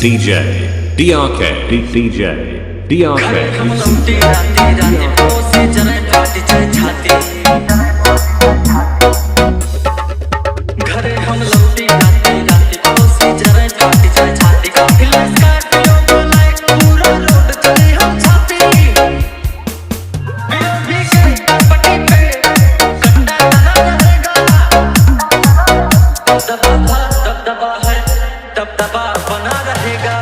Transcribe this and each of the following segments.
DJ DRK DJ DRK हम लौटे राते राते पोसे जरे फाट जाए छाती घरे हम लौटे राते राते पोसे जरे फाट जाए छाती काफिला स्कॉर्पियो बुलाए पूरा रोड चले हम छाती भी के पट्टी पे कंडा तना रहेगा दबदबा है दबदबा बना रहेगा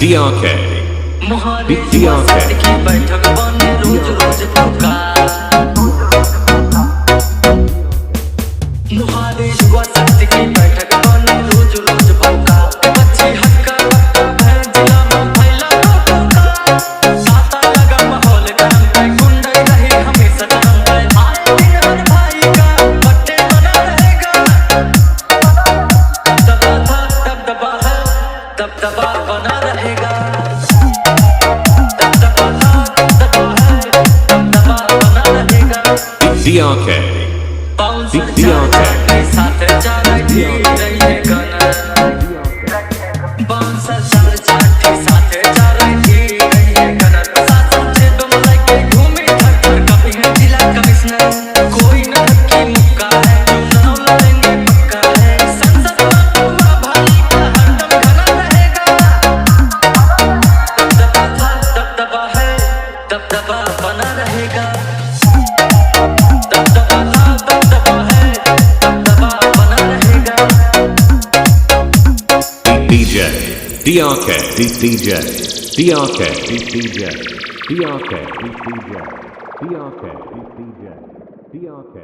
DRK DRK की बैठक बने रोज रोज भूखा मुहारे युवा शक्ति की बैठक बने रोज रोज भूखा बच्चे हक्का है जिला में फैला भूखा साता लगा माहौल गरम पे गुंडई रही हमेशा गरम पे आए दिन हर भाई का पट्टे बना रहेगा दबदबा है दबदबा बना रहेगा DRK DRK साथ जाना थी रही है गाना बांसर चार चाटी साथ जा रही थी रही है गाना साथ से तुम लेके घूमे थक कभी है जिला कमिश्नर कोई न की मुक्का है चुनाव लड़ेंगे पक्का है संसद में हुआ भाई का हरदम घना रहेगा दबदबा है दबदबा बना रहेगा DJ DRK DJ DRK DJ DRK DJ DRK DJ DRK